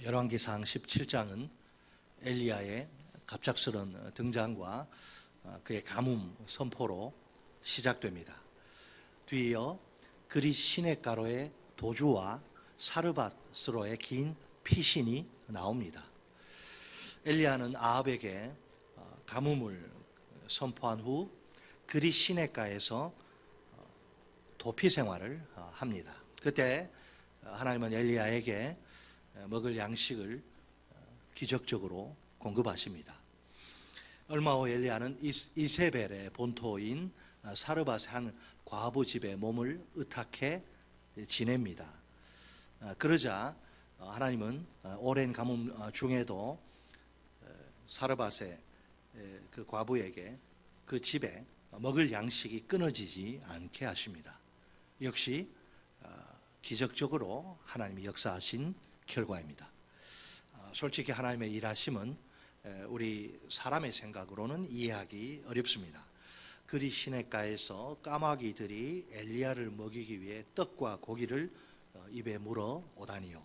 열왕기상 17장은 엘리야의 갑작스런 등장과 그의 가뭄 선포로 시작됩니다. 뒤이어 그릿 시냇가로의 도주와 사르밧으로의 긴 피신이 나옵니다. 엘리야는 아합에게 가뭄을 선포한 후 그릿 시냇가에서 도피 생활을 합니다. 그때 하나님은 엘리야에게 먹을 양식을 기적적으로 공급하십니다. 얼마 후 엘리야는 이세벨의 본토인 사르밧의 한 과부 집에 몸을 의탁해 지냅니다. 그러자 하나님은 오랜 가뭄 중에도 사르밧의 그 과부에게 그 집에 먹을 양식이 끊어지지 않게 하십니다. 역시 기적적으로 하나님이 역사하신 결과입니다. 솔직히 하나님의 일하심은 우리 사람의 생각으로는 이해하기 어렵습니다. 그릿 시냇가에서 까마귀들이 엘리야를 먹이기 위해 떡과 고기를 입에 물어 오다니요.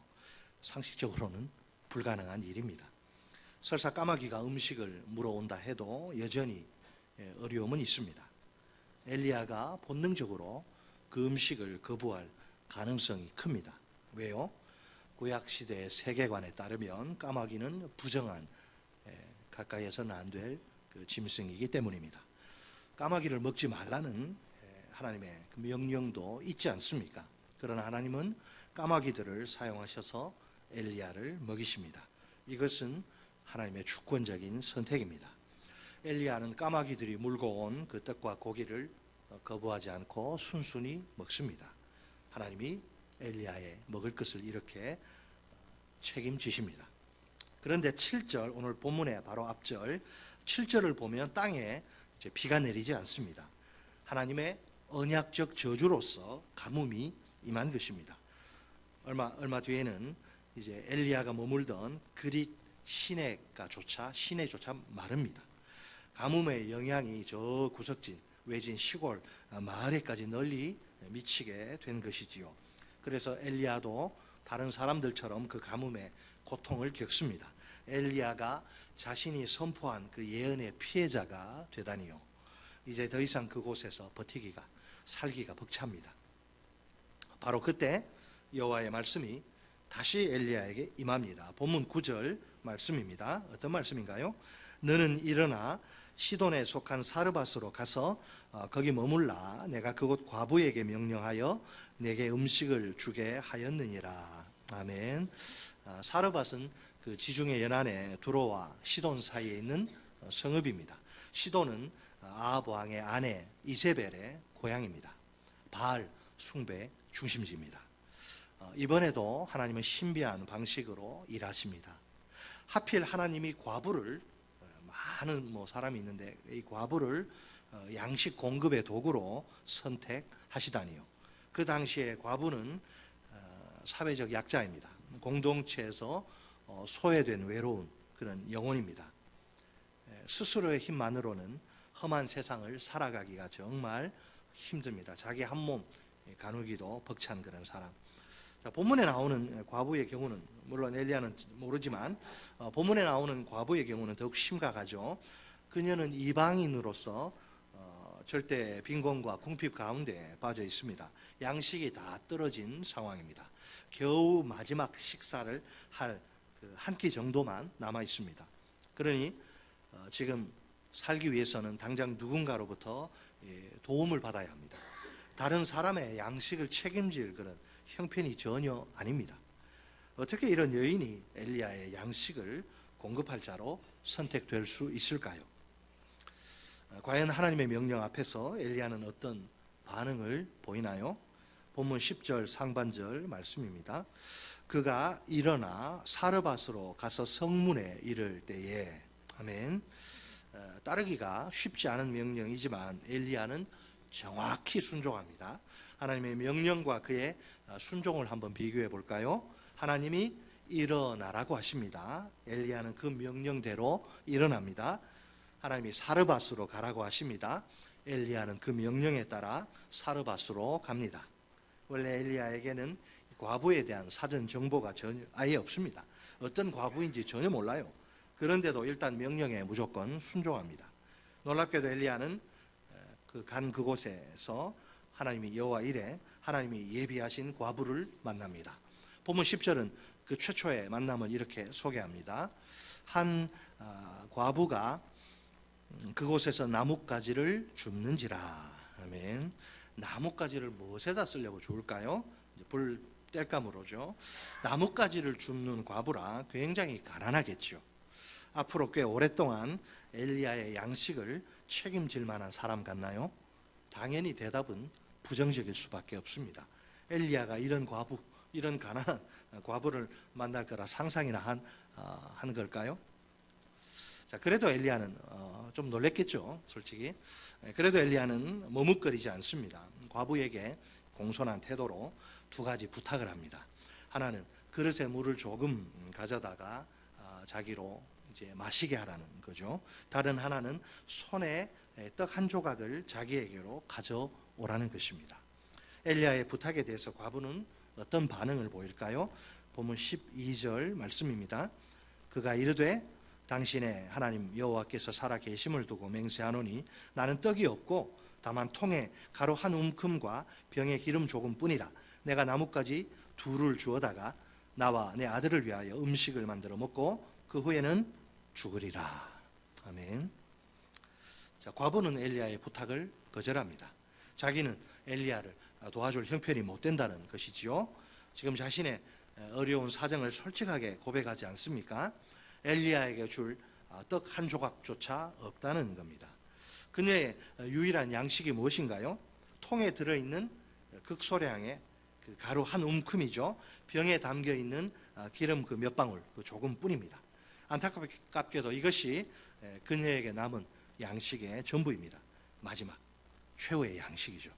상식적으로는 불가능한 일입니다. 설사 까마귀가 음식을 물어온다 해도 여전히 어려움은 있습니다. 엘리야가 본능적으로 그 음식을 거부할 가능성이 큽니다. 왜요? 구약시대의 세계관에 따르면 까마귀는 부정한, 가까이에서는 안 될 짐승이기 때문입니다. 까마귀를 먹지 말라는 하나님의 명령도 있지 않습니까? 그러나 하나님은 까마귀들을 사용하셔서 엘리야를 먹이십니다. 이것은 하나님의 주권적인 선택입니다. 엘리야는 까마귀들이 물고 온 그 떡과 고기를 거부하지 않고 순순히 먹습니다. 하나님이 엘리야의 먹을 것을 이렇게 책임지십니다. 그런데 7절, 오늘 본문의 바로 앞절 7절을 보면 땅에 이제 비가 내리지 않습니다. 하나님의 언약적 저주로서 가뭄이 임한 것입니다. 얼마 뒤에는 이제 엘리야가 머물던 그릿 시내조차 마릅니다. 가뭄의 영향이 저 구석진 외진 시골 마을에까지 널리 미치게 된 것이지요. 그래서 엘리야도 다른 사람들처럼 그 가뭄의 고통을 겪습니다. 엘리야가 자신이 선포한 그 예언의 피해자가 되다니요. 이제 더 이상 그곳에서 살기가 벅찹니다. 바로 그때 여호와의 말씀이 다시 엘리야에게 임합니다. 본문 9절 말씀입니다. 어떤 말씀인가요? 너는 일어나 시돈에 속한 사르밧으로 가서 거기 머물라. 내가 그곳 과부에게 명령하여 내게 음식을 주게 하였느니라. 아멘. 사르밧은 그 지중해 연안의 두로와 시돈 사이에 있는 성읍입니다. 시돈은 아합 왕의 아내 이세벨의 고향입니다. 바알 숭배 중심지입니다. 이번에도 하나님은 신비한 방식으로 일하십니다. 하필 하나님이 과부를, 많은 사람이 있는데 이 과부를 양식 공급의 도구로 선택하시다니요. 그 당시에 과부는 사회적 약자입니다. 공동체에서 소외된 외로운 그런 영혼입니다. 스스로의 힘만으로는 험한 세상을 살아가기가 정말 힘듭니다. 자기 한 몸 가누기도 벅찬 그런 사람. 본문에 나오는 과부의 경우는, 물론 엘리야는 모르지만 본문에 나오는 과부의 경우는 더욱 심각하죠. 그녀는 이방인으로서 절대 빈곤과 궁핍 가운데 빠져 있습니다. 양식이 다 떨어진 상황입니다. 겨우 마지막 식사를 할 한 끼 정도만 남아 있습니다. 그러니 지금 살기 위해서는 당장 누군가로부터 도움을 받아야 합니다. 다른 사람의 양식을 책임질 그런 형편이 전혀 아닙니다. 어떻게 이런 여인이 엘리야의 양식을 공급할 자로 선택될 수 있을까요? 과연 하나님의 명령 앞에서 엘리야는 어떤 반응을 보이나요? 본문 10절 상반절 말씀입니다. 그가 일어나 사르밧으로 가서 성문에 이를 때에, 아멘. 따르기가 쉽지 않은 명령이지만 엘리야는 정확히 순종합니다. 하나님의 명령과 그의 순종을 한번 비교해 볼까요? 하나님이 일어나라고 하십니다. 엘리야는 그 명령대로 일어납니다. 하나님이 사르밧으로 가라고 하십니다. 엘리야는 그 명령에 따라 사르밧으로 갑니다. 원래 엘리야에게는 과부에 대한 사전 정보가 전혀 아예 없습니다. 어떤 과부인지 전혀 몰라요. 그런데도 일단 명령에 무조건 순종합니다. 놀랍게도 엘리야는 간 그곳에서 하나님이 여호와 이래 하나님이 예비하신 과부를 만납니다. 본문 10절은 그 최초의 만남을 이렇게 소개합니다. 한 과부가 그곳에서 나뭇가지를 줍는지라. 아멘. 나뭇가지를 무엇에다 쓰려고 주울까요? 불 뗄감으로죠. 나뭇가지를 줍는 과부라 굉장히 가난하겠죠. 앞으로 꽤 오랫동안 엘리야의 양식을 책임질 만한 사람 같나요? 당연히 대답은 부정적일 수밖에 없습니다. 엘리야가 이런 과부, 이런 가난한 과부를 만날 거라 상상이나 한 걸까요? 자, 그래도 엘리야는 좀 놀랬겠죠, 솔직히. 그래도 엘리야는 머뭇거리지 않습니다. 과부에게 공손한 태도로 두 가지 부탁을 합니다. 하나는 그릇에 물을 조금 가져다가 자기로 이제 마시게 하라는 거죠. 다른 하나는 손에 떡 한 조각을 자기에게로 가져오라는 것입니다. 엘리야의 부탁에 대해서 과부는 어떤 반응을 보일까요? 본문 12절 말씀입니다. 그가 이르되 당신의 하나님 여호와께서 살아 계심을 두고 맹세하노니 나는 떡이 없고 다만 통에 가루 한 움큼과 병에 기름 조금뿐이라. 내가 나뭇가지 둘을 주어다가 나와 내 아들을 위하여 음식을 만들어 먹고 그 후에는 죽으리라. 아멘. 자, 과부는 엘리야의 부탁을 거절합니다. 자기는 엘리야를 도와줄 형편이 못 된다는 것이지요. 지금 자신의 어려운 사정을 솔직하게 고백하지 않습니까? 엘리야에게 줄 떡 한 조각조차 없다는 겁니다. 그녀의 유일한 양식이 무엇인가요? 통에 들어있는 극소량의 그 가루 한 움큼이죠. 병에 담겨있는 기름 그 몇 방울, 그 조금뿐입니다. 안타깝게도 이것이 그녀에게 남은 양식의 전부입니다. 마지막 최후의 양식이죠.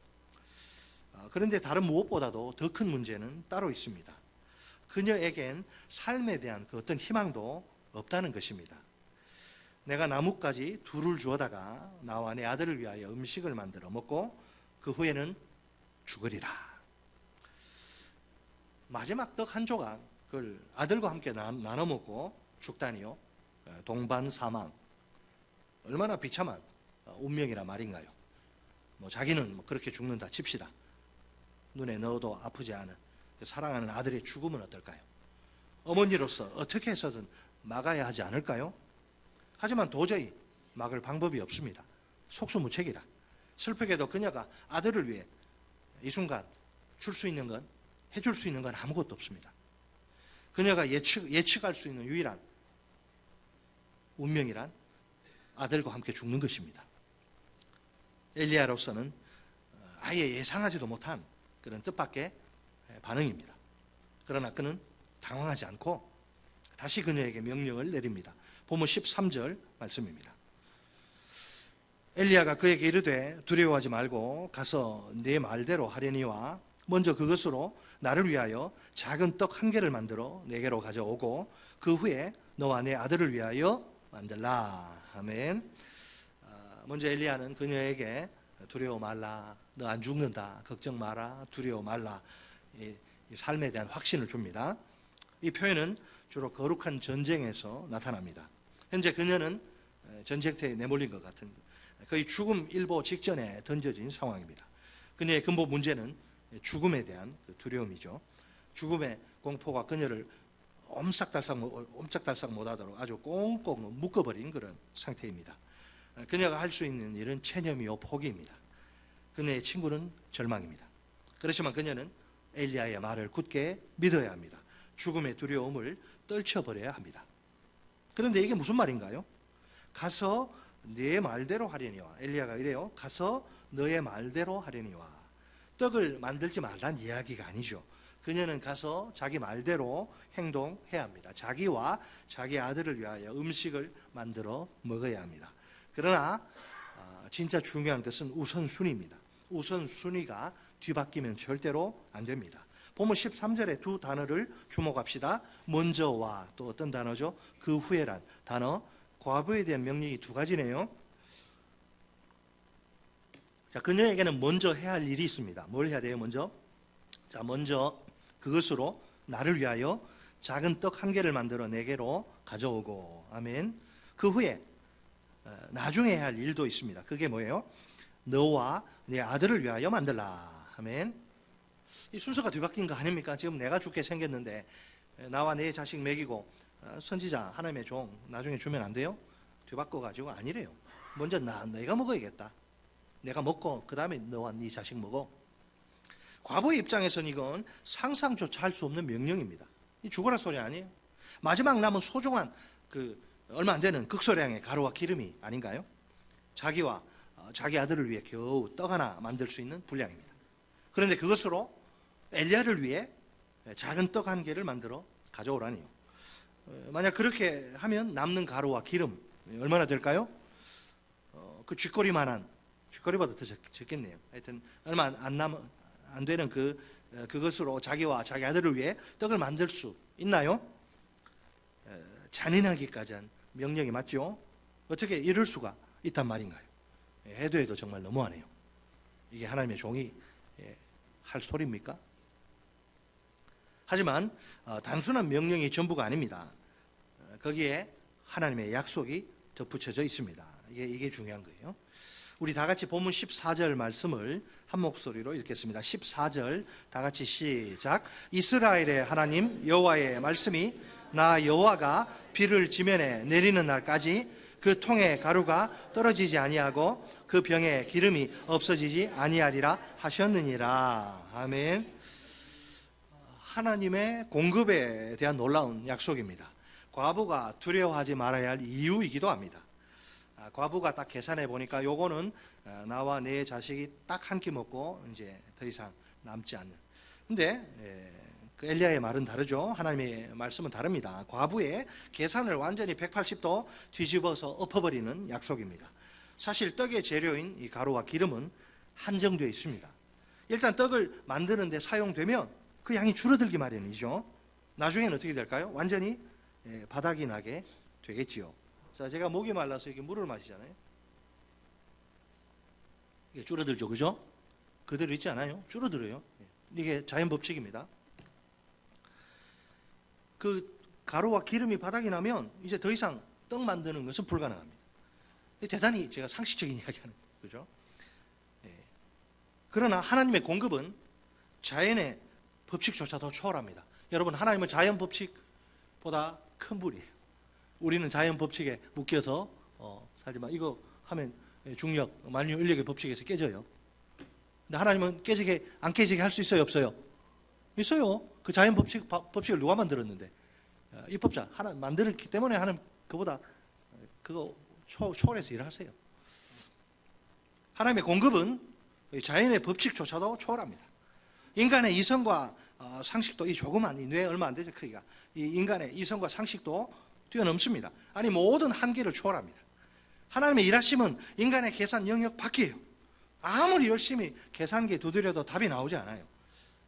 그런데 다른 무엇보다도 더 큰 문제는 따로 있습니다. 그녀에겐 삶에 대한 그 어떤 희망도 없다는 것입니다. 내가 나뭇가지 둘을 주어다가 나와 내 아들을 위하여 음식을 만들어 먹고 그 후에는 죽으리라. 마지막 떡 한 조각을 아들과 함께 나눠 먹고 죽다니요. 동반 사망. 얼마나 비참한 운명이라 말인가요? 자기는 그렇게 죽는다 칩시다. 눈에 넣어도 아프지 않은 사랑하는 아들의 죽음은 어떨까요? 어머니로서 어떻게 해서든 막아야 하지 않을까요? 하지만 도저히 막을 방법이 없습니다. 속수무책이라. 슬프게도 그녀가 아들을 위해 이 순간 줄 수 있는 건, 해줄 수 있는 건 아무것도 없습니다. 그녀가 예측할 수 있는 유일한 운명이란 아들과 함께 죽는 것입니다. 엘리야로서는 아예 예상하지도 못한 그런 뜻밖의 반응입니다. 그러나 그는 당황하지 않고 다시 그녀에게 명령을 내립니다. 본문 13절 말씀입니다. 엘리야가 그에게 이르되 두려워하지 말고 가서 네 말대로 하려니와 먼저 그것으로 나를 위하여 작은 떡 한 개를 만들어 내게로 가져오고 그 후에 너와 내 아들을 위하여 만들라. 아멘. 먼저 엘리야는 그녀에게 두려워 말라, 너 안 죽는다, 걱정 마라, 두려워 말라, 이 삶에 대한 확신을 줍니다. 이 표현은 주로 거룩한 전쟁에서 나타납니다. 현재 그녀는 전쟁터에 내몰린 것 같은 거의 죽음 일보 직전에 던져진 상황입니다. 그녀의 근본 문제는 죽음에 대한 두려움이죠. 죽음의 공포가 그녀를 옴짝달싹 못하도록 아주 꽁꽁 묶어버린 그런 상태입니다. 그녀가 할 수 있는 일은 체념이요 포기입니다. 그녀의 친구는 절망입니다. 그렇지만 그녀는 엘리야의 말을 굳게 믿어야 합니다. 죽음의 두려움을 떨쳐버려야 합니다. 그런데 이게 무슨 말인가요? 가서 네 말대로 하려니와. 엘리야가 이래요. 가서 너의 말대로 하려니와. 떡을 만들지 말란 이야기가 아니죠. 그녀는 가서 자기 말대로 행동해야 합니다. 자기와 자기 아들을 위하여 음식을 만들어 먹어야 합니다. 그러나 진짜 중요한 것은 우선순위입니다. 우선순위가 뒤바뀌면 절대로 안 됩니다. 본문 13절에 두 단어를 주목합시다. 먼저와 또 어떤 단어죠? 그 후에란 단어. 과부에 대한 명령이 두 가지네요. 자, 그녀에게는 먼저 해야 할 일이 있습니다. 뭘 해야 돼요, 먼저? 자, 먼저 그것으로 나를 위하여 작은 떡 한 개를 만들어 내게로 가져오고. 아멘. 그 후에 나중에 해야 할 일도 있습니다. 그게 뭐예요? 너와 내 아들을 위하여 만들라. 아멘. 이 순서가 뒤바뀐 거 아닙니까? 지금 내가 죽게 생겼는데 나와 내 자식 먹이고 선지자 하나님의 종 나중에 주면 안 돼요? 뒤바꿔가지고 아니래요. 먼저 내가 먹어야겠다. 내가 먹고 그 다음에 너와 네 자식 먹어. 과부의 입장에서는 이건 상상조차 할 수 없는 명령입니다. 이 죽어라 소리 아니에요? 마지막 남은 소중한 얼마 안 되는 극소량의 가루와 기름이 아닌가요? 자기와 자기 아들을 위해 겨우 떡 하나 만들 수 있는 분량입니다. 그런데 그것으로 엘리야를 위해 작은 떡 한 개를 만들어 가져오라니요. 만약 그렇게 하면 남는 가루와 기름 얼마나 될까요? 그 쥐꼬리만한, 쥐꼬리보다 더 적겠네요. 하여튼 얼마 안 되는 그것으로 자기와 자기 아들을 위해 떡을 만들 수 있나요? 잔인하기까지 한 명령이 맞죠? 어떻게 이럴 수가 있단 말인가요? 해도 정말 너무하네요. 이게 하나님의 종이 할 소리입니까? 하지만 단순한 명령이 전부가 아닙니다. 거기에 하나님의 약속이 덧붙여져 있습니다. 이게 중요한 거예요. 우리 다 같이 본문 14절 말씀을 한 목소리로 읽겠습니다. 14절 다 같이 시작. 이스라엘의 하나님 여호와의 말씀이 나 여호와가 비를 지면에 내리는 날까지 그 통에 가루가 떨어지지 아니하고 그 병에 기름이 없어지지 아니하리라 하셨느니라. 아멘. 하나님의 공급에 대한 놀라운 약속입니다. 과부가 두려워하지 말아야 할 이유이기도 합니다. 과부가 딱 계산해 보니까 요거는 나와 내 자식이 딱 한 끼 먹고 이제 더 이상 남지 않는. 근데 그 엘리야의 말은 다르죠. 하나님의 말씀은 다릅니다. 과부의 계산을 완전히 180도 뒤집어서 엎어버리는 약속입니다. 사실 떡의 재료인 이 가루와 기름은 한정되어 있습니다. 일단 떡을 만드는 데 사용되면 그 양이 줄어들기 마련이죠. 나중에는 어떻게 될까요? 완전히 바닥이 나게 되겠지요. 자, 제가 목이 말라서 이렇게 물을 마시잖아요. 이게 줄어들죠, 그죠? 그대로 있지 않아요? 줄어들어요. 이게 자연 법칙입니다. 그 가루와 기름이 바닥이 나면 이제 더 이상 떡 만드는 것은 불가능합니다. 대단히 제가 상식적인 이야기하는 거죠, 그죠? 그러나 하나님의 공급은 자연의 법칙조차도 초월합니다. 여러분, 하나님은 자연 법칙보다 큰 분이에요. 우리는 자연 법칙에 묶여서 살지만 이거 하면 중력, 만유 인력의 법칙에서 깨져요. 근데 하나님은 안 깨지게 할 수 있어요, 없어요? 있어요. 그 자연 법칙을 누가 만들었는데? 입법자 하나 만들었기 때문에 하나님 그보다 그거 초월해서 일하세요. 하나님의 공급은 자연의 법칙조차도 초월합니다. 인간의 이성과 상식도 이 조그만 이 뇌 얼마 안 되죠, 크기가. 이 인간의 이성과 상식도 뛰어넘습니다. 아니 모든 한계를 초월합니다. 하나님의 일하심은 인간의 계산 영역 밖이에요. 아무리 열심히 계산기에 두드려도 답이 나오지 않아요.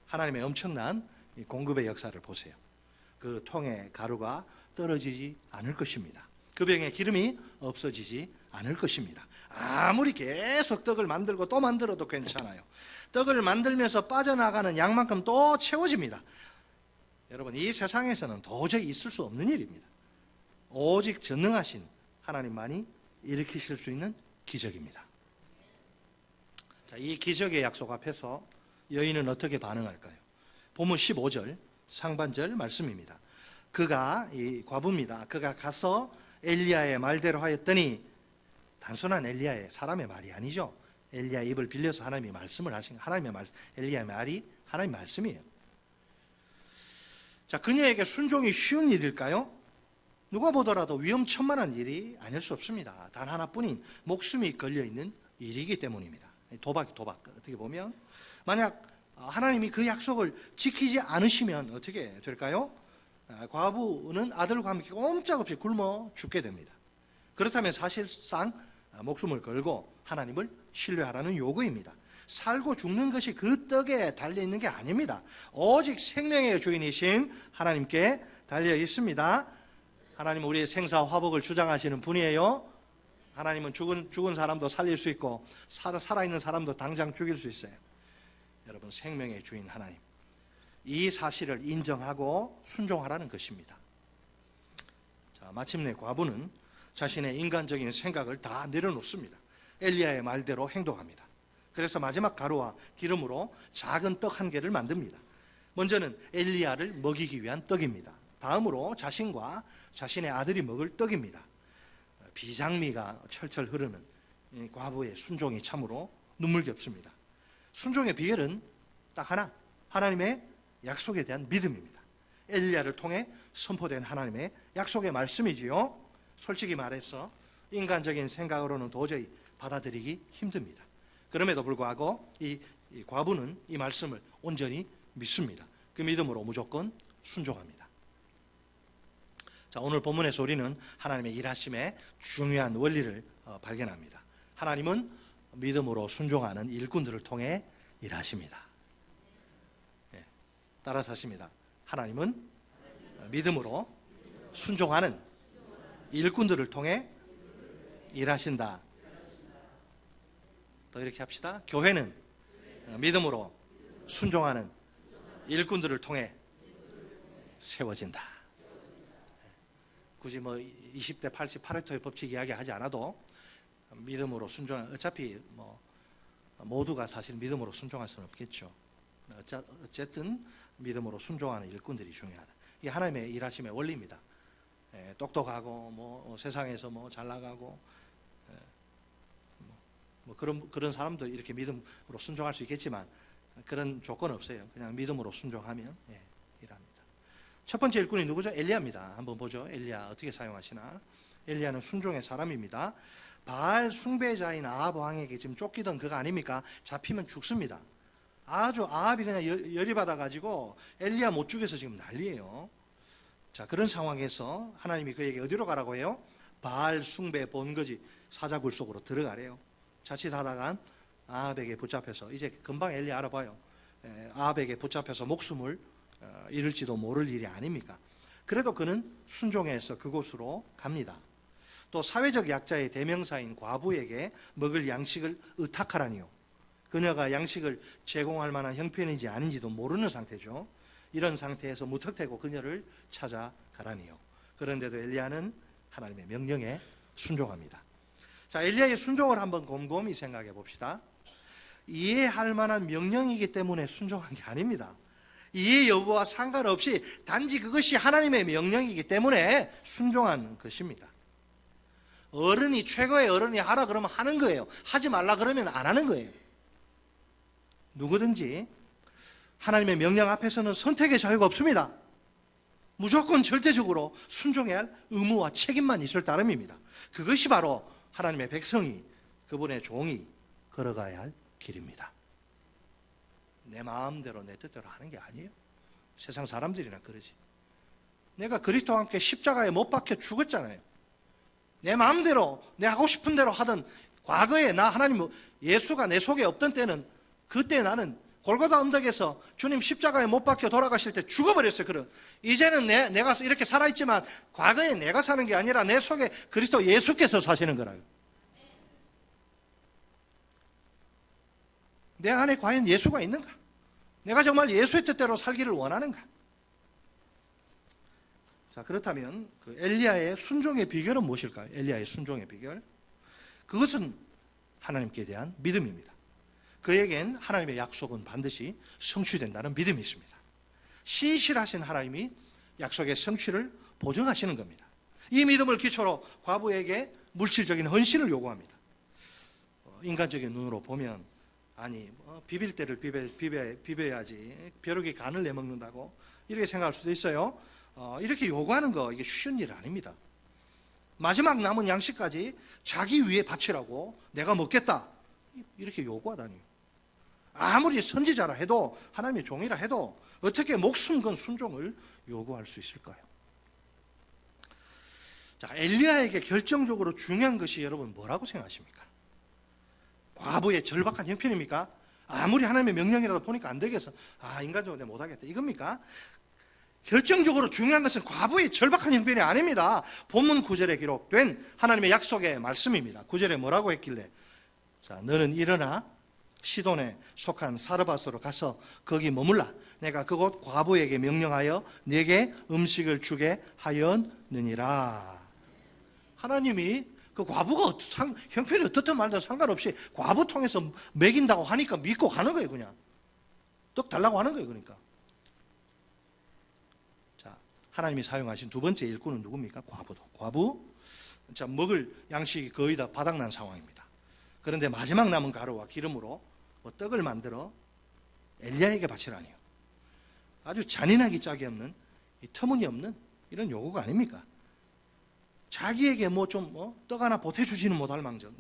하나님의 엄청난 공급의 역사를 보세요. 그 통에 가루가 떨어지지 않을 것입니다. 그 병에 기름이 없어지지 않을 것입니다. 아무리 계속 떡을 만들고 또 만들어도 괜찮아요. 떡을 만들면서 빠져나가는 양만큼 또 채워집니다. 여러분, 이 세상에서는 도저히 있을 수 없는 일입니다. 오직 전능하신 하나님만이 일으키실 수 있는 기적입니다. 자, 이 기적의 약속 앞에서 여인은 어떻게 반응할까요? 본문 15절 상반절 말씀입니다. 이 과부입니다. 그가 가서 엘리야의 말대로 하였더니, 단순한 사람의 말이 아니죠. 엘리야의 입을 빌려서 하나님이 말씀을 하신 하나님의 말, 엘리야의 말이 하나님의 말씀이에요. 자, 그녀에게 순종이 쉬운 일일까요? 누가 보더라도 위험천만한 일이 아닐 수 없습니다. 단 하나뿐인 목숨이 걸려있는 일이기 때문입니다. 도박 어떻게 보면 만약 하나님이 그 약속을 지키지 않으시면 어떻게 될까요? 과부는 아들과 함께 꼼짝없이 굶어 죽게 됩니다. 그렇다면 사실상 목숨을 걸고 하나님을 신뢰하라는 요구입니다. 살고 죽는 것이 그 떡에 달려있는 게 아닙니다. 오직 생명의 주인이신 하나님께 달려 있습니다. 하나님은 우리의 생사 화복을 주장하시는 분이에요. 하나님은 죽은 사람도 살릴 수 있고 살아있는 사람도 당장 죽일 수 있어요. 여러분, 생명의 주인 하나님, 이 사실을 인정하고 순종하라는 것입니다. 자, 마침내 과부는 자신의 인간적인 생각을 다 내려놓습니다. 엘리야의 말대로 행동합니다. 그래서 마지막 가루와 기름으로 작은 떡 한 개를 만듭니다. 먼저는 엘리야를 먹이기 위한 떡입니다. 다음으로 자신과 자신의 아들이 먹을 떡입니다. 비장미가 철철 흐르는 이 과부의 순종이 참으로 눈물겹습니다. 순종의 비결은 딱 하나, 하나님의 약속에 대한 믿음입니다. 엘리야를 통해 선포된 하나님의 약속의 말씀이지요. 솔직히 말해서 인간적인 생각으로는 도저히 받아들이기 힘듭니다. 그럼에도 불구하고 이 과부는 이 말씀을 온전히 믿습니다. 그 믿음으로 무조건 순종합니다. 자, 오늘 본문에서 우리는 하나님의 일하심의 중요한 원리를 발견합니다. 하나님은 믿음으로 순종하는 일꾼들을 통해 일하십니다. 네, 따라서 하십니다. 하나님은 믿음으로 순종하는 일꾼들을 통해 일하신다. 또 이렇게 합시다. 교회는 믿음으로 순종하는 일꾼들을 통해 세워진다. 굳이 20대 80 파레토의 법칙 이야기하지 않아도 믿음으로 순종하는, 어차피 모두가 사실 믿음으로 순종할 수는 없겠죠. 어쨌든 믿음으로 순종하는 일꾼들이 중요하다. 이게 하나님의 일하심의 원리입니다. 똑똑하고 세상에서 잘 나가고 그런 사람도 이렇게 믿음으로 순종할 수 있겠지만 그런 조건 없어요. 그냥 믿음으로 순종하면 일합니다. 첫 번째 일꾼이 누구죠? 엘리야입니다. 한번 보죠. 엘리야 어떻게 사용하시나? 엘리야는 순종의 사람입니다. 바알 숭배자인 아합 왕에게 지금 쫓기던 그가 아닙니까? 잡히면 죽습니다. 아주 아합이 그냥 열이 받아가지고 엘리야 못 죽여서 지금 난리예요. 자, 그런 상황에서 하나님이 그에게 어디로 가라고 해요? 바알 숭배 본거지 사자굴 속으로 들어가래요. 자칫하다가 아합에게 붙잡혀서, 이제 금방 엘리 알아봐요. 아합에게 붙잡혀서 목숨을 잃을지도 모를 일이 아닙니까? 그래도 그는 순종해서 그곳으로 갑니다. 또 사회적 약자의 대명사인 과부에게 먹을 양식을 의탁하라니요. 그녀가 양식을 제공할 만한 형편인지 아닌지도 모르는 상태죠. 이런 상태에서 무턱대고 그녀를 찾아가라니요. 그런데도 엘리야는 하나님의 명령에 순종합니다. 자, 엘리야의 순종을 한번 곰곰이 생각해 봅시다. 이해할 만한 명령이기 때문에 순종한 게 아닙니다. 이해 여부와 상관없이 단지 그것이 하나님의 명령이기 때문에 순종한 것입니다. 어른이, 최고의 어른이 하라 그러면 하는 거예요. 하지 말라 그러면 안 하는 거예요. 누구든지 하나님의 명령 앞에서는 선택의 자유가 없습니다. 무조건 절대적으로 순종해야 할 의무와 책임만 있을 따름입니다. 그것이 바로 하나님의 백성이, 그분의 종이 걸어가야 할 길입니다. 내 마음대로 내 뜻대로 하는 게 아니에요. 세상 사람들이나 그러지. 내가 그리스도와 함께 십자가에 못 박혀 죽었잖아요. 내 마음대로 내 하고 싶은 대로 하던 과거에 나 하나님 예수가 내 속에 없던 때는, 그때 나는 골고다 언덕에서 주님 십자가에 못 박혀 돌아가실 때 죽어버렸어요. 그럼 이제는 내가 이렇게 살아있지만 과거에 내가 사는 게 아니라 내 속에 그리스도 예수께서 사시는 거라요. 내 안에 과연 예수가 있는가? 내가 정말 예수의 뜻대로 살기를 원하는가? 자, 그렇다면 그 엘리야의 순종의 비결은 무엇일까요? 엘리야의 순종의 비결, 그것은 하나님께 대한 믿음입니다. 그에겐 하나님의 약속은 반드시 성취된다는 믿음이 있습니다. 신실하신 하나님이 약속의 성취를 보증하시는 겁니다. 이 믿음을 기초로 과부에게 물질적인 헌신을 요구합니다. 인간적인 눈으로 보면, 아니 비빌 때를 비벼야지 벼룩이 간을 내먹는다고 이렇게 생각할 수도 있어요. 이렇게 요구하는 거, 이게 쉬운 일 아닙니다. 마지막 남은 양식까지 자기 위에 바치라고, 내가 먹겠다 이렇게 요구하다니. 아무리 선지자라 해도, 하나님의 종이라 해도 어떻게 목숨 건 순종을 요구할 수 있을까요? 자, 엘리야에게 결정적으로 중요한 것이 여러분 뭐라고 생각하십니까? 과부의 절박한 형편입니까? 아무리 하나님의 명령이라도 보니까 안 되겠어, 인간적으로 내가 못하겠다, 이겁니까? 결정적으로 중요한 것은 과부의 절박한 형편이 아닙니다. 본문 9절에 기록된 하나님의 약속의 말씀입니다. 9절에 뭐라고 했길래, 자, 너는 일어나 시돈에 속한 사르밧으로 가서 거기 머물라. 내가 그곳 과부에게 명령하여 네게 음식을 주게 하였느니라. 하나님이 그 과부가 형편이 어떻든 말든 상관없이 과부 통해서 먹인다고 하니까 믿고 가는 거예요. 그냥 떡 달라고 하는 거예요. 그러니까 자, 하나님이 사용하신 두 번째 일꾼은 누굽니까? 과부. 자, 먹을 양식이 거의 다 바닥난 상황입니다. 그런데 마지막 남은 가루와 기름으로 떡을 만들어 엘리야에게 바치라니요. 아주 잔인하기 짝이 없는, 터무니없는 이런 요구가 아닙니까? 자기에게 떡 하나 보태주지는 못할 망정,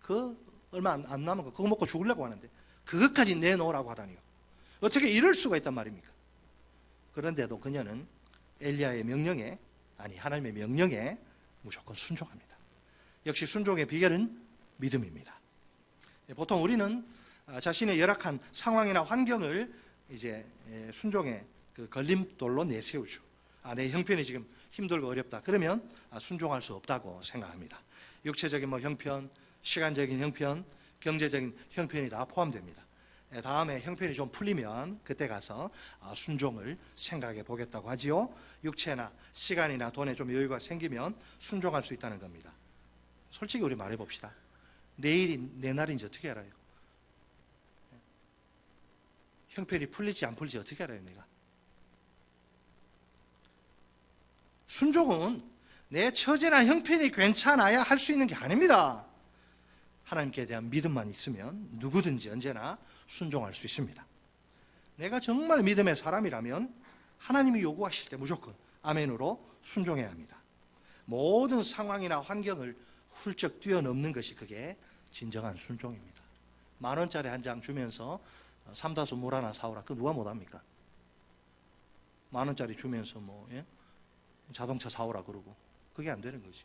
그 얼마 안 남은 거 그거 먹고 죽으려고 하는데 그것까지 내놓으라고 하다니요. 어떻게 이럴 수가 있단 말입니까? 그런데도 그녀는 엘리야의 명령에, 하나님의 명령에 무조건 순종합니다. 역시 순종의 비결은 믿음입니다. 보통 우리는 자신의 열악한 상황이나 환경을 이제 순종의 그 걸림돌로 내세우죠. 내 형편이 지금 힘들고 어렵다. 그러면 순종할 수 없다고 생각합니다. 육체적인 형편, 시간적인 형편, 경제적인 형편이 다 포함됩니다. 다음에 형편이 좀 풀리면 그때 가서 순종을 생각해 보겠다고 하지요. 육체나 시간이나 돈에 좀 여유가 생기면 순종할 수 있다는 겁니다. 솔직히 우리 말해 봅시다. 내일이 내 날인지 어떻게 알아요? 형편이 풀릴지 안 풀릴지 어떻게 알아요, 내가? 순종은 내 처지나 형편이 괜찮아야 할 수 있는 게 아닙니다. 하나님께 대한 믿음만 있으면 누구든지 언제나 순종할 수 있습니다. 내가 정말 믿음의 사람이라면 하나님이 요구하실 때 무조건 아멘으로 순종해야 합니다. 모든 상황이나 환경을 훌쩍 뛰어넘는 것이 그게 진정한 순종입니다. 10,000원짜리 한 장 주면서 삼다수 물 하나 사오라. 그거 누가 못합니까? 10,000원짜리 주면서 자동차 사오라 그러고 그게 안 되는 거지.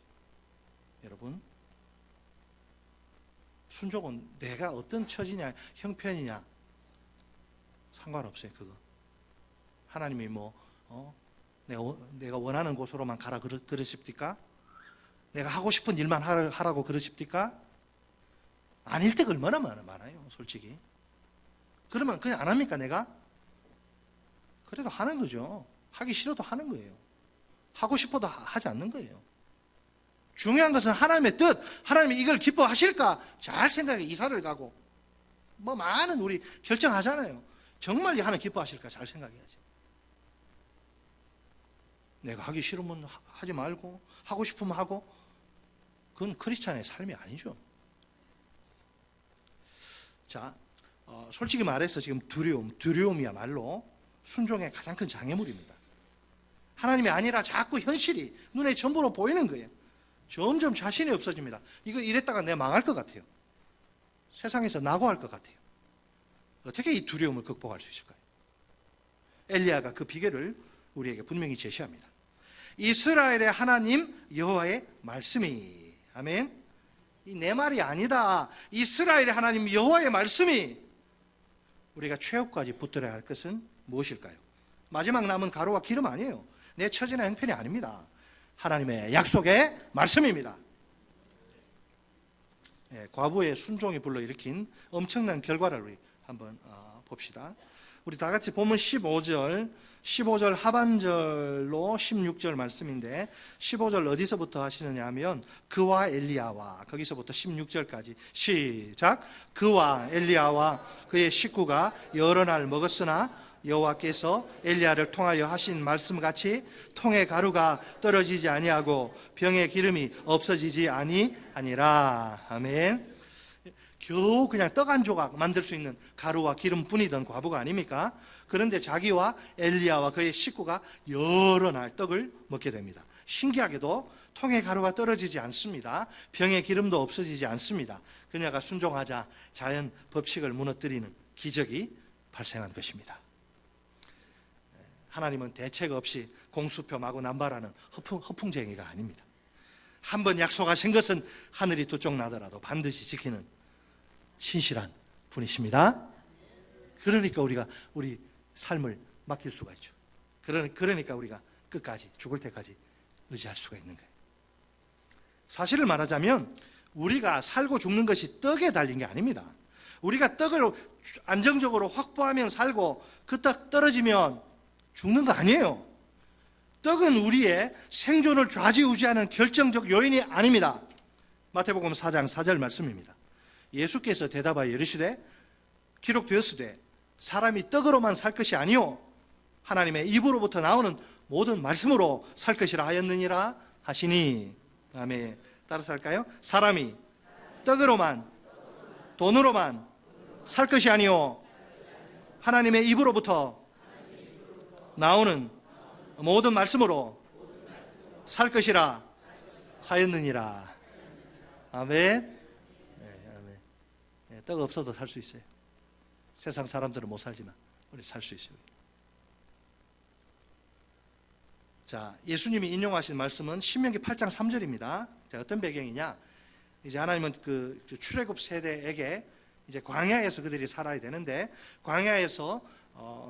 여러분, 순종은 내가 어떤 처지냐 형편이냐 상관없어요. 그거 하나님이 내가 원하는 곳으로만 가라 그러십니까? 내가 하고 싶은 일만 하라고 그러십니까? 아닐 때가 얼마나 많아요, 솔직히. 그러면 그냥 안 합니까, 내가? 그래도 하는 거죠. 하기 싫어도 하는 거예요. 하고 싶어도 하지 않는 거예요. 중요한 것은 하나님의 뜻, 하나님이 이걸 기뻐하실까? 잘 생각해. 이사를 가고 많은 우리 결정하잖아요. 정말 하나님 기뻐하실까? 잘 생각해야지. 내가 하기 싫으면 하지 말고 하고 싶으면 하고, 그건 크리스찬의 삶이 아니죠. 자, 솔직히 말해서 지금 두려움이야말로 순종의 가장 큰 장애물입니다. 하나님이 아니라 자꾸 현실이 눈에 전부로 보이는 거예요. 점점 자신이 없어집니다. 이거 이랬다가 내가 망할 것 같아요. 세상에서 낙오할 것 같아요. 어떻게 이 두려움을 극복할 수 있을까요? 엘리야가 그 비결을 우리에게 분명히 제시합니다. 이스라엘의 하나님 여호와의 말씀이, 아멘. 이 내 말이 아니다. 이스라엘의 하나님 여호와의 말씀이. 우리가 최후까지 붙들어야 할 것은 무엇일까요? 마지막 남은 가루와 기름 아니에요. 내 처지나 형편이 아닙니다. 하나님의 약속의 말씀입니다. 과부의 순종이 불러일으킨 엄청난 결과를 우리 한번 봅시다. 우리 다 같이 본문 15절 하반절로 16절 말씀인데, 15절 어디서부터 하시느냐 하면 그와 엘리야와, 거기서부터 16절까지 시작. 그와 엘리야와 그의 식구가 여러 날 먹었으나 여호와께서 엘리야를 통하여 하신 말씀같이 통의 가루가 떨어지지 아니하고 병의 기름이 없어지지 아니하니라. 아멘. 겨우 그냥 떡 한 조각 만들 수 있는 가루와 기름뿐이던 과부가 아닙니까? 그런데 자기와 엘리야와 그의 식구가 여러 날 떡을 먹게 됩니다. 신기하게도 통의 가루가 떨어지지 않습니다. 병의 기름도 없어지지 않습니다. 그녀가 순종하자 자연 법칙을 무너뜨리는 기적이 발생한 것입니다. 하나님은 대책 없이 공수표 마구 남발하는 허풍쟁이가 아닙니다. 한번 약속하신 것은 하늘이 두 쪽 나더라도 반드시 지키는 신실한 분이십니다. 그러니까 우리가 우리 삶을 맡길 수가 있죠. 그러니까 우리가 끝까지, 죽을 때까지 의지할 수가 있는 거예요. 사실을 말하자면 우리가 살고 죽는 것이 떡에 달린 게 아닙니다. 우리가 떡을 안정적으로 확보하면 살고 그 떡 떨어지면 죽는 거 아니에요. 떡은 우리의 생존을 좌지우지하는 결정적 요인이 아닙니다. 마태복음 4장 4절 말씀입니다. 예수께서 대답하여 이르시되 기록되었으되 사람이 떡으로만 살 것이 아니요 하나님의 입으로부터 나오는 모든 말씀으로 살 것이라 하였느니라 하시니. 아멘. 따라서 할까요? 사람이 떡으로만 돈으로만 살 것이 아니요 하나님의 입으로부터 나오는 모든 말씀으로 살 것이라 하였느니라. 아멘. 네, 아멘. 네, 떡 없어도 살 수 있어요. 세상 사람들은 못 살지만 우리 살 수 있어요. 자, 예수님이 인용하신 말씀은 신명기 8장 3절입니다. 자, 어떤 배경이냐? 이제 하나님은 그 출애굽 세대에게 이제 광야에서 그들이 살아야 되는데 광야에서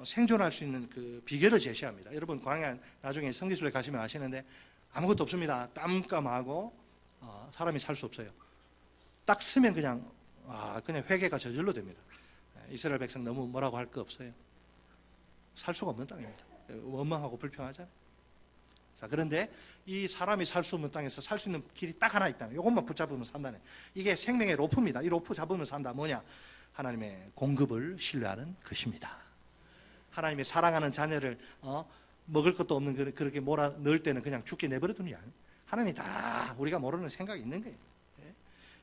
생존할 수 있는 그 비결을 제시합니다. 여러분 광야 나중에 성지순례 가시면 아시는데 아무것도 없습니다. 깜깜하고 사람이 살 수 없어요. 딱 쓰면 그냥 회개가 저절로 됩니다. 이스라엘 백성 너무 뭐라고 할 거 없어요. 살 수가 없는 땅입니다. 원망하고 불평하잖아요. 자, 그런데 이 사람이 살 수 없는 땅에서 살 수 있는 길이 딱 하나 있다. 이것만 붙잡으면 산다네. 이게 생명의 로프입니다. 이 로프 잡으면 산다. 뭐냐? 하나님의 공급을 신뢰하는 것입니다. 하나님이 사랑하는 자녀를 먹을 것도 없는 그렇게 몰아 넣을 때는 그냥 죽게 내버려 두는 게 아니에요. 하나님이 다 우리가 모르는 생각이 있는 거예요.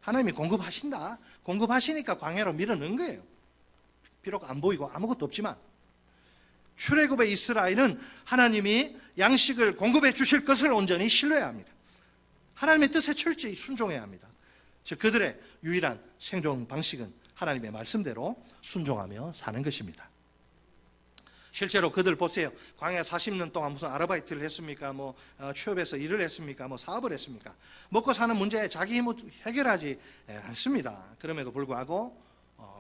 하나님이 공급하신다. 공급하시니까 광야로 밀어넣은 거예요. 비록 안 보이고 아무것도 없지만 출애굽의 이스라엘은 하나님이 양식을 공급해 주실 것을 온전히 신뢰해야 합니다. 하나님의 뜻에 철저히 순종해야 합니다. 즉 그들의 유일한 생존 방식은 하나님의 말씀대로 순종하며 사는 것입니다. 실제로 그들 보세요. 광야 40년 동안 무슨 아르바이트를 했습니까? 취업해서 일을 했습니까? 사업을 했습니까? 먹고 사는 문제에 자기 힘으로 해결하지 않습니다. 그럼에도 불구하고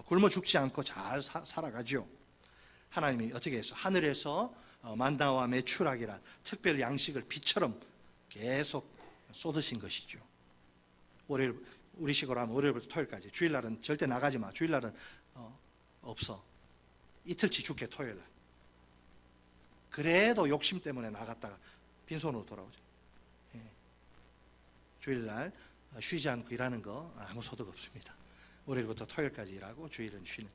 굶어 죽지 않고 잘 살아가죠. 하나님이 어떻게 해서 하늘에서 만나와 메추라기란 특별 양식을 비처럼 계속 쏟으신 것이죠. 월요일 우리식으로 하면 월요일부터 토요일까지. 주일날은 절대 나가지 마. 주일날은 없어. 이틀치 죽게 토요일날. 그래도 욕심 때문에 나갔다가 빈손으로 돌아오죠. 주일날 쉬지 않고 일하는 거 아무 소득 없습니다. 월요일부터 토요일까지 일하고 주일은 쉬는.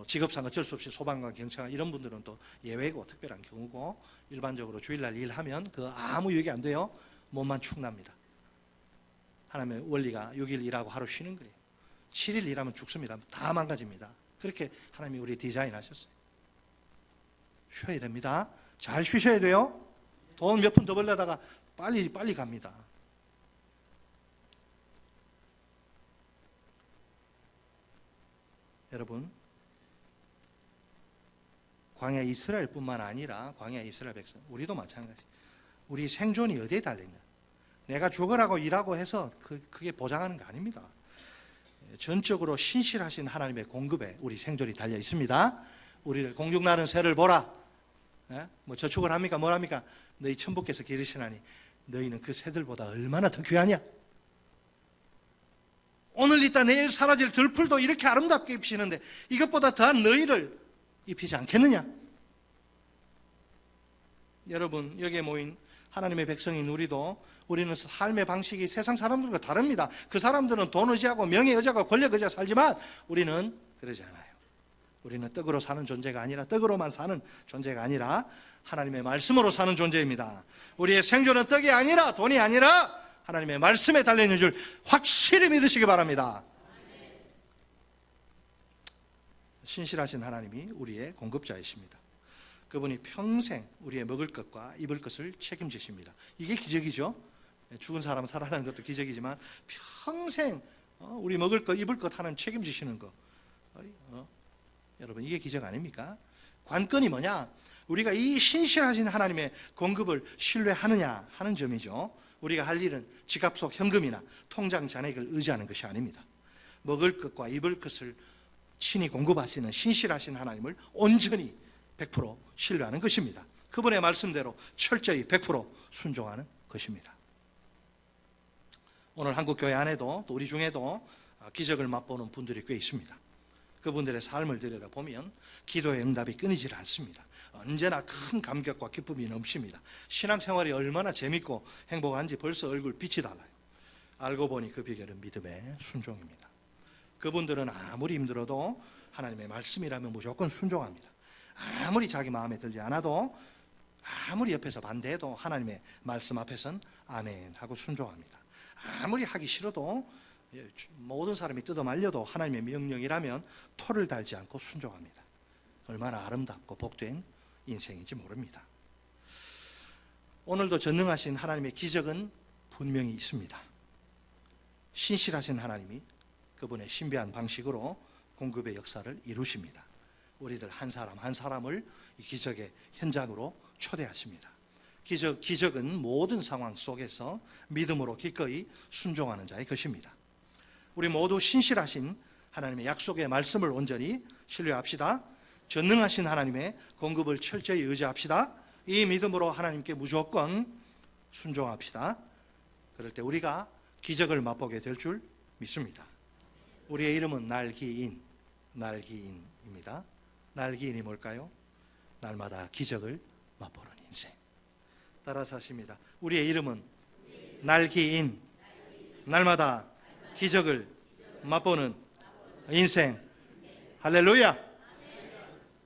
직업상 어쩔 수 없이 소방관, 경찰관 이런 분들은 또 예외고 특별한 경우고 일반적으로 주일날 일하면 그 아무 유익이 안 돼요. 몸만 축납니다. 하나님의 원리가 6일 일하고 하루 쉬는 거예요. 7일 일하면 죽습니다. 다 망가집니다. 그렇게 하나님이 우리 디자인하셨어요. 쉬어야 됩니다. 잘 쉬셔야 돼요. 돈 몇 푼 더 벌려다가 빨리 갑니다. 여러분, 광야 이스라엘뿐만 아니라 광야 이스라엘 백성, 우리도 마찬가지. 우리 생존이 어디에 달려있냐? 내가 죽으라고 일하고 해서 그게 보장하는 거 아닙니다. 전적으로 신실하신 하나님의 공급에 우리 생존이 달려 있습니다. 우리를 공중 나는 새를 보라. 저축을 합니까? 뭘 합니까? 너희 천부께서 기르시나니 너희는 그 새들보다 얼마나 더 귀하냐? 오늘 있다 내일 사라질 들풀도 이렇게 아름답게 입히시는데 이것보다 더한 너희를 입히지 않겠느냐? 여러분, 여기에 모인 하나님의 백성인 우리는 삶의 방식이 세상 사람들과 다릅니다. 그 사람들은 돈 의지하고 명예 의지하고 권력 의지하고 살지만 우리는 그러지 않아요. 우리는 떡으로 사는 존재가 아니라 떡으로만 사는 존재가 아니라 하나님의 말씀으로 사는 존재입니다. 우리의 생존은 떡이 아니라 돈이 아니라 하나님의 말씀에 달려있는 줄 확실히 믿으시기 바랍니다. 신실하신 하나님이 우리의 공급자이십니다. 그분이 평생 우리의 먹을 것과 입을 것을 책임지십니다. 이게 기적이죠. 죽은 사람 살아나는 것도 기적이지만 평생 우리 먹을 것, 입을 것 하나님 책임지시는 거. 여러분, 이게 기적 아닙니까? 관건이 뭐냐? 우리가 이 신실하신 하나님의 공급을 신뢰하느냐 하는 점이죠. 우리가 할 일은 지갑 속 현금이나 통장 잔액을 의지하는 것이 아닙니다. 먹을 것과 입을 것을 친히 공급하시는 신실하신 하나님을 온전히 100% 신뢰하는 것입니다. 그분의 말씀대로 철저히 100% 순종하는 것입니다. 오늘 한국교회 안에도 또 우리 중에도 기적을 맛보는 분들이 꽤 있습니다. 그분들의 삶을 들여다보면 기도의 응답이 끊이질 않습니다. 언제나 큰 감격과 기쁨이 넘칩니다. 신앙생활이 얼마나 재밌고 행복한지 벌써 얼굴 빛이 달라요. 알고 보니 그 비결은 믿음의 순종입니다. 그분들은 아무리 힘들어도 하나님의 말씀이라면 무조건 순종합니다. 아무리 자기 마음에 들지 않아도, 아무리 옆에서 반대해도 하나님의 말씀 앞에선 아멘 하고 순종합니다. 아무리 하기 싫어도, 모든 사람이 뜯어 말려도 하나님의 명령이라면 토를 달지 않고 순종합니다. 얼마나 아름답고 복된 인생인지 모릅니다. 오늘도 전능하신 하나님의 기적은 분명히 있습니다. 신실하신 하나님이 그분의 신비한 방식으로 공급의 역사를 이루십니다. 우리들 한 사람 한 사람을 이 기적의 현장으로 초대하십니다. 기적은 모든 상황 속에서 믿음으로 기꺼이 순종하는 자의 것입니다. 우리 모두 신실하신 하나님의 약속의 말씀을 온전히 신뢰합시다. 전능하신 하나님의 공급을 철저히 의지합시다. 이 믿음으로 하나님께 무조건 순종합시다. 그럴 때 우리가 기적을 맛보게 될 줄 믿습니다. 우리의 이름은 날기인입니다. 날기인이 뭘까요? 날마다 기적을 맛보는 인생. 따라서 하십니다. 우리의 이름은 날기인, 날마다 기적을 맛보는 인생. 할렐루야.